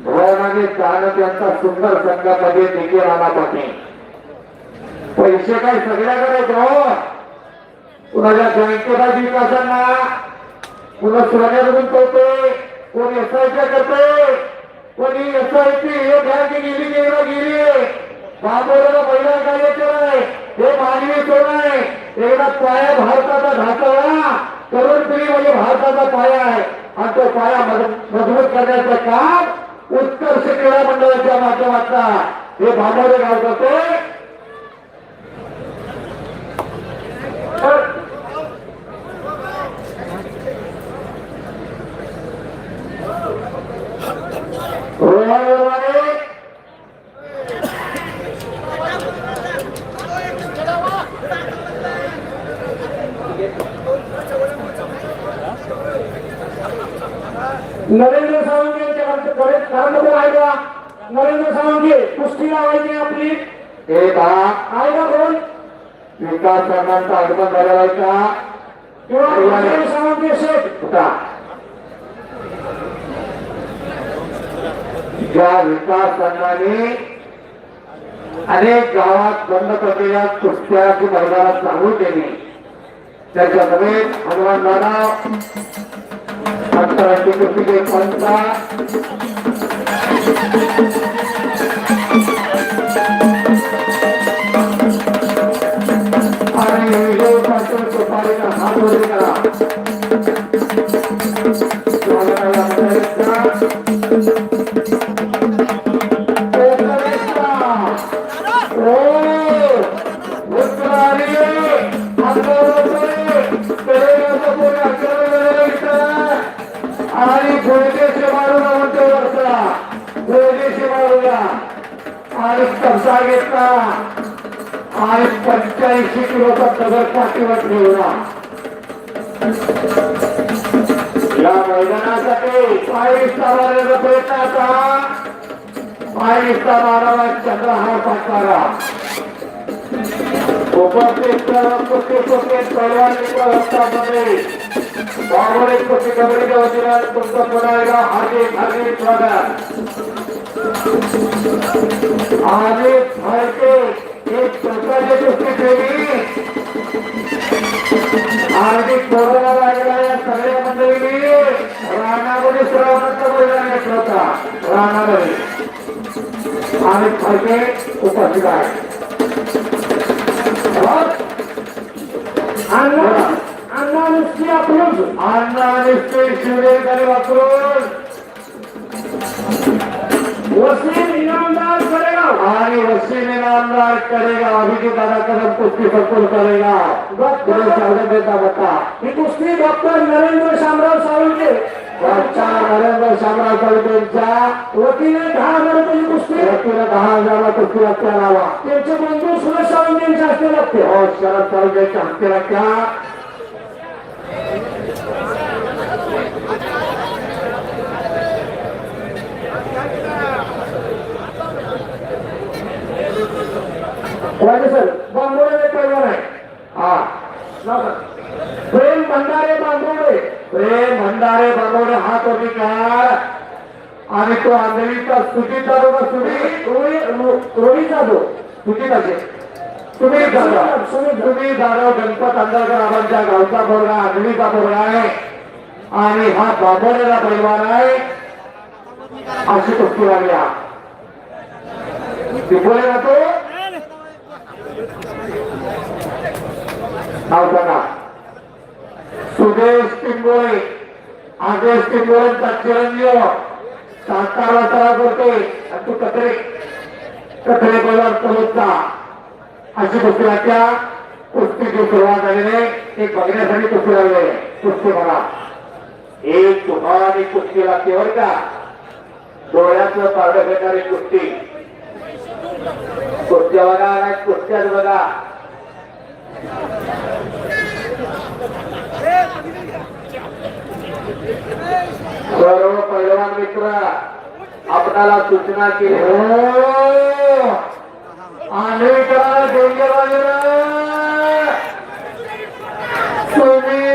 भुवनाने चालत यांचा सुंदर संघामध्ये देखील आला पाहिजे. पैसे काय सगळ्याकडे जाओ, कुणाच्या बँकेला विकासांना, कुणा सोन्यावरून करते, कोणी एसआयपी करते, कोणी एसआयपी हे बँक गेली गेली बाबोला महिला कार्याचे नाही, हे मानवी सोन आहे. एकदा पाया भारताचा ढाकळा करोडपती म्हणजे भारताचा पाया आहे आणि तो पाया मजबूत करण्याचं काम उत्कर्ष क्रीडा मंडळाच्या माध्यमातून हे बाबोले गाव करते. नरेंद्र सावंत आहे का? नरेंद्र सावंत कुस्ती लावायची आपली आहे का कोण विकास करण्याचा आगमन झालेला आहे का किंवा नरेंद्र सावंत शेठ होता. ज्या विकास संघाने अनेक गावात बंद पडलेल्या कुस्त्याची मैदानात चालू केली त्याच्यामध्ये हनुमान दादा आंतरराष्ट्रीय कुस्ती पंचा आणि विजय पाटील सुपारीला हात वगैरे करा. आणि गोळेचे मारूला म्हणतो वरचा गोळेचे मारूला आणि कब्जा घेतला आणि 85 किलोचा दगड पाठीवर ठेवला. या मैदानासाठी 22 मारण्याचा प्रयत्न होता. 22 मारावा चंद्रहार पाटकारा उपस्थित पैलवान मित्र रस्त्यामध्ये बाबोले कुस्ती कमिटीच्या वतीने तुमचं पुन्हा एकदा हार्दिक हार्दिक स्वागत. हार्दिक हार्दिक एक प्रकारची कुस्ती खेळली. हार्दिक कोरोना लागला या सगळ्या मंडळींनी राणामध्ये श्रावणाचा मैदान घेतला होता. राणामध्ये आणि फडके उपस्थित आहे. अण्णा नुसती आपण अण्णा नुसते शिवदेवकडे वापरून वसीम इनामदार करेगाव आणि वसीम इनामदार करेगाव अभिजित दादा कदम कुस्ती सपोर्ट करेगाव स्वागत देता होता. ही कुस्ती डॉक्टर नरेंद्र शामराव साळुंके नरेंद्र शामराव साळुंकेंच्या वतीने 10,000 रुपयाची कुस्ती वतीने 10,000 कुस्ती लागत्या लावा. त्यांचे बंधू सुरेश साळुंकेंच्या हस्ते लागते. शरद साळुंकेंच्या हस्ते लागत्या. सर बांबोडे पैलवान आहे. हा प्रेम भंडारे बांबोडे भंडारे बांबोडे हात होती का आणि तो आंधळीचा सुजित जाधव का रोहित जाधव सुजिताचे सुनील जाधव गणपत आंदळकर आबांच्या गावचा पोरगा आंधळीचा पोरगा आहे आणि हा बांबोडेला पैलवान आहे. अशी कुस्ती लागल्या तिकोले जातो नाव सांगा. सुदेश टिंगोळे आदेश टिंगोळेंचा चिरंजीव सातारा तरा करते आणि तू कचरे पैलवान पलोदचा अशी कुस्ती लागत्या. कुस्तीची सुरुवात झालेली एक बघण्यासाठी कुस्ती लागले. कुस्ती बघा एक तुफानी कुस्ती लागते बरं का. डोळ्यातलं पारडं घेणारी कुस्ती कुस्त्या बघा आणि कुस्त्याच बघा. सर्व पैलवान मित्र आपणाला सूचना केली आणि करा डेंजर तुम्ही